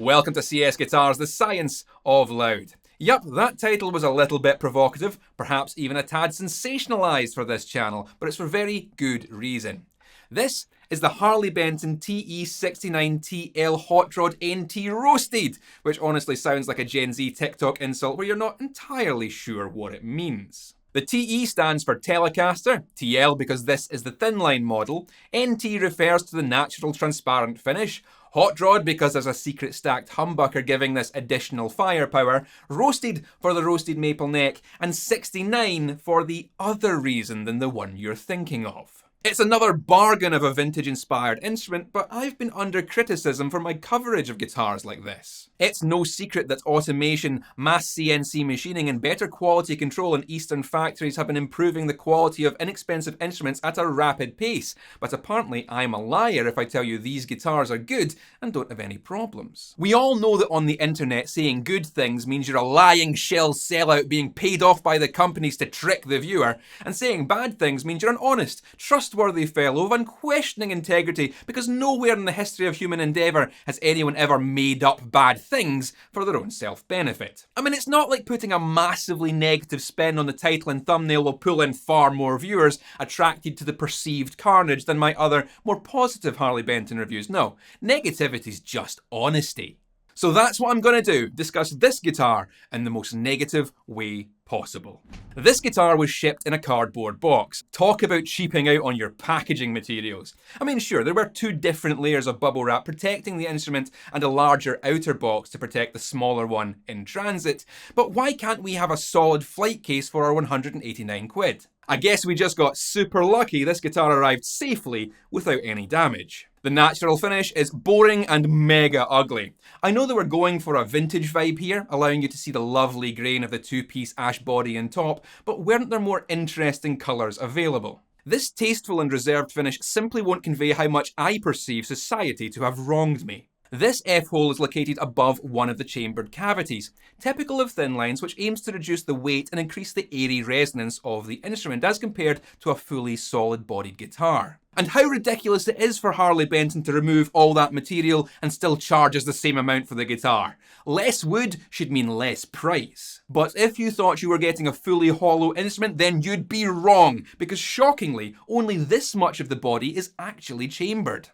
Welcome to CSGuitars, the science of loud. Yup, that title was a little bit provocative, perhaps even a tad sensationalised for this channel, but it's for very good reason. This is the Harley Benton TE-69TL Hot Rod NT Roasted, which honestly sounds like a Gen Z TikTok insult where you're not entirely sure what it means. The TE stands for Telecaster, TL because this is the Thinline model, NT refers to the natural transparent finish, Hot Rod because there's a secret stacked humbucker giving this additional firepower, Roasted for the roasted maple neck, and 69 for the other reason than the one you're thinking of. It's another bargain of a vintage-inspired instrument, but I've been under criticism for my coverage of guitars like this. It's no secret that automation, mass CNC machining and better quality control in Eastern factories have been improving the quality of inexpensive instruments at a rapid pace, but apparently I'm a liar if I tell you these guitars are good and don't have any problems. We all know that on the internet saying good things means you're a lying shell sellout being paid off by the companies to trick the viewer, and saying bad things means you're an honest, trustworthy fellow of unquestioning integrity, because nowhere in the history of human endeavour has anyone ever made up bad things for their own self-benefit. I mean, it's not like putting a massively negative spin on the title and thumbnail will pull in far more viewers attracted to the perceived carnage than my other, more positive Harley Benton reviews. No, negativity's just honesty. So that's what I'm going to do, discuss this guitar in the most negative way possible. This guitar was shipped in a cardboard box. Talk about cheaping out on your packaging materials. I mean, sure, there were two different layers of bubble wrap protecting the instrument and a larger outer box to protect the smaller one in transit, but why can't we have a solid flight case for our 189 quid? I guess we just got super lucky this guitar arrived safely without any damage. The natural finish is boring and mega ugly. I know they were going for a vintage vibe here, allowing you to see the lovely grain of the two-piece ash body and top, but weren't there more interesting colours available? This tasteful and reserved finish simply won't convey how much I perceive society to have wronged me. This F-hole is located above one of the chambered cavities, typical of Thinlines, which aims to reduce the weight and increase the airy resonance of the instrument as compared to a fully solid-bodied guitar. And how ridiculous it is for Harley Benton to remove all that material and still charge us the same amount for the guitar. Less wood should mean less price. But if you thought you were getting a fully hollow instrument, then you'd be wrong, because shockingly, only this much of the body is actually chambered.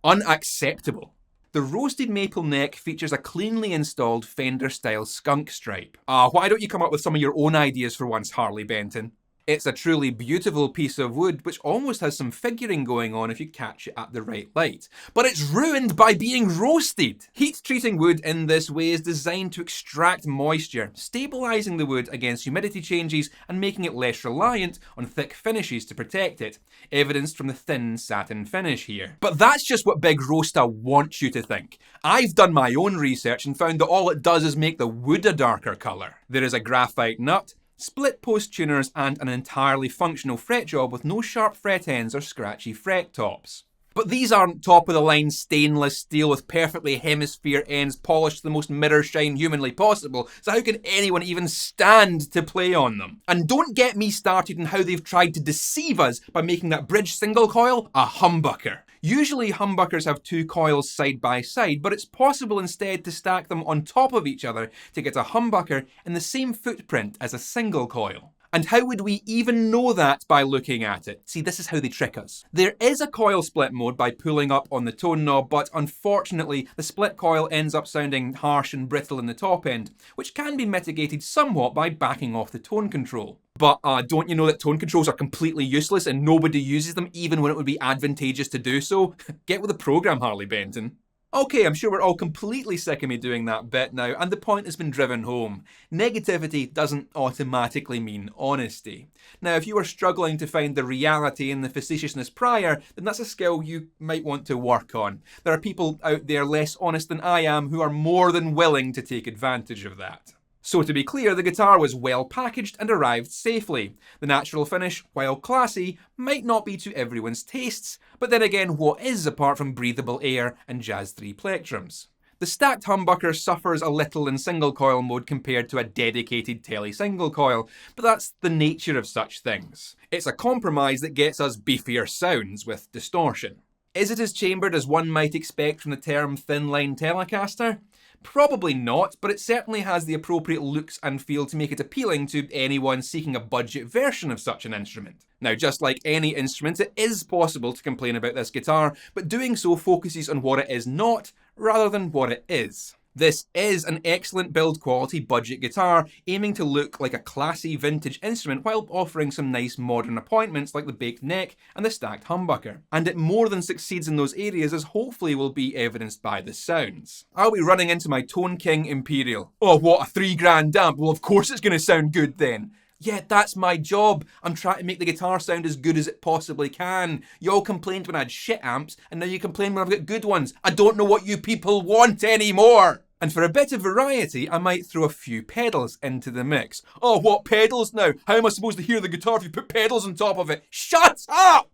Unacceptable. The roasted maple neck features a cleanly installed Fender-style skunk stripe. Why don't you come up with some of your own ideas for once, Harley Benton? It's a truly beautiful piece of wood, which almost has some figuring going on if you catch it at the right light. But it's ruined by being roasted! Heat-treating wood in this way is designed to extract moisture, stabilising the wood against humidity changes and making it less reliant on thick finishes to protect it, evidenced from the thin satin finish here. But that's just what Big Roaster wants you to think. I've done my own research and found that all it does is make the wood a darker colour. There is a graphite nut, split post tuners and an entirely functional fret job with no sharp fret ends or scratchy fret tops. But these aren't top-of-the-line stainless steel with perfectly hemisphere ends polished to the most mirror shine humanly possible, so how can anyone even stand to play on them? And don't get me started on how they've tried to deceive us by making that bridge single coil a humbucker. Usually humbuckers have two coils side by side, but it's possible instead to stack them on top of each other to get a humbucker in the same footprint as a single coil. And how would we even know that by looking at it? See, this is how they trick us. There is a coil split mode by pulling up on the tone knob, but unfortunately the split coil ends up sounding harsh and brittle in the top end, which can be mitigated somewhat by backing off the tone control. But don't you know that tone controls are completely useless and nobody uses them even when it would be advantageous to do so? Get with the program, Harley Benton. Okay, I'm sure we're all completely sick of me doing that bit now, and the point has been driven home. Negativity doesn't automatically mean honesty. Now, if you were struggling to find the reality in the facetiousness prior, then that's a skill you might want to work on. There are people out there less honest than I am who are more than willing to take advantage of that. So to be clear, the guitar was well packaged and arrived safely. The natural finish, while classy, might not be to everyone's tastes, but then again, what is apart from breathable air and Jazz 3 plectrums? The stacked humbucker suffers a little in single coil mode compared to a dedicated tele single coil, but that's the nature of such things. It's a compromise that gets us beefier sounds with distortion. Is it as chambered as one might expect from the term Thinline Telecaster? Probably not, but it certainly has the appropriate looks and feel to make it appealing to anyone seeking a budget version of such an instrument. Now, just like any instrument, it is possible to complain about this guitar, but doing so focuses on what it is not, rather than what it is. This is an excellent build quality budget guitar, aiming to look like a classy vintage instrument while offering some nice modern appointments like the baked neck and the stacked humbucker. And it more than succeeds in those areas, as hopefully will be evidenced by the sounds. I'll be running into my Tone King Imperial. Oh, what a $3,000 amp, well of course it's going to sound good then. Yeah, that's my job. I'm trying to make the guitar sound as good as it possibly can. You all complained when I had shit amps, and now you complain when I've got good ones. I don't know what you people want anymore. And for a bit of variety, I might throw a few pedals into the mix. Oh, what pedals now? How am I supposed to hear the guitar if you put pedals on top of it? Shut up!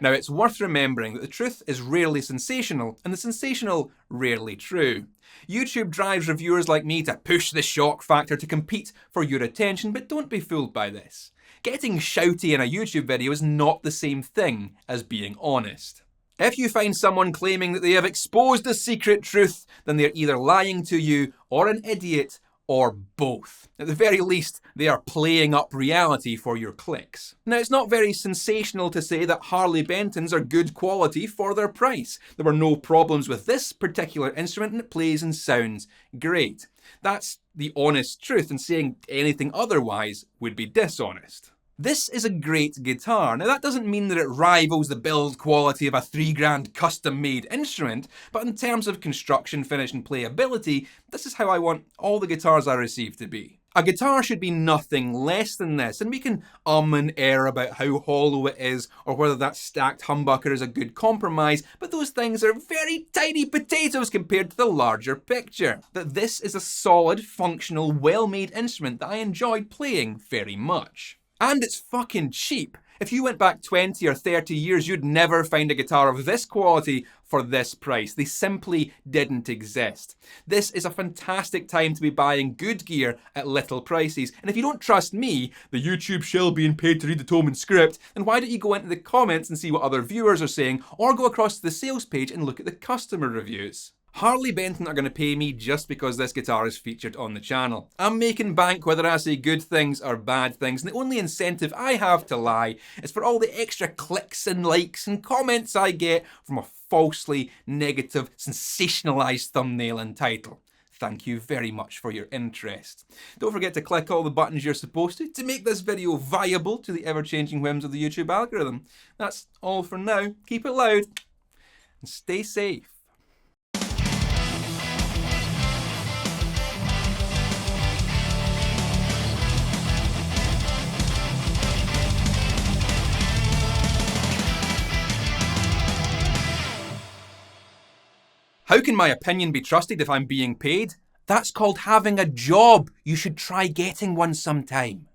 Now, it's worth remembering that the truth is rarely sensational, and the sensational rarely true. YouTube drives reviewers like me to push the shock factor to compete for your attention, but don't be fooled by this. Getting shouty in a YouTube video is not the same thing as being honest. If you find someone claiming that they have exposed a secret truth, then they're either lying to you, or an idiot, or both. At the very least, they are playing up reality for your clicks. Now, it's not very sensational to say that Harley Bentons are good quality for their price. There were no problems with this particular instrument, and it plays and sounds great. That's the honest truth, and saying anything otherwise would be dishonest. This is a great guitar. Now, that doesn't mean that it rivals the build quality of a $3,000 custom-made instrument, but in terms of construction, finish and playability, this is how I want all the guitars I receive to be. A guitar should be nothing less than this, and we can and err about how hollow it is, or whether that stacked humbucker is a good compromise, but those things are very tiny potatoes compared to the larger picture. That this is a solid, functional, well-made instrument that I enjoyed playing very much. And it's fucking cheap. If you went back 20 or 30 years, you'd never find a guitar of this quality for this price. They simply didn't exist. This is a fantastic time to be buying good gear at little prices. And if you don't trust me, the YouTube shill being paid to read the tome and script, then why don't you go into the comments and see what other viewers are saying, or go across to the sales page and look at the customer reviews. Harley Benton are going to pay me just because this guitar is featured on the channel. I'm making bank whether I say good things or bad things, and the only incentive I have to lie is for all the extra clicks and likes and comments I get from a falsely negative, sensationalised thumbnail and title. Thank you very much for your interest. Don't forget to click all the buttons you're supposed to make this video viable to the ever-changing whims of the YouTube algorithm. That's all for now. Keep it loud, and stay safe. How can my opinion be trusted if I'm being paid? That's called having a job. You should try getting one sometime.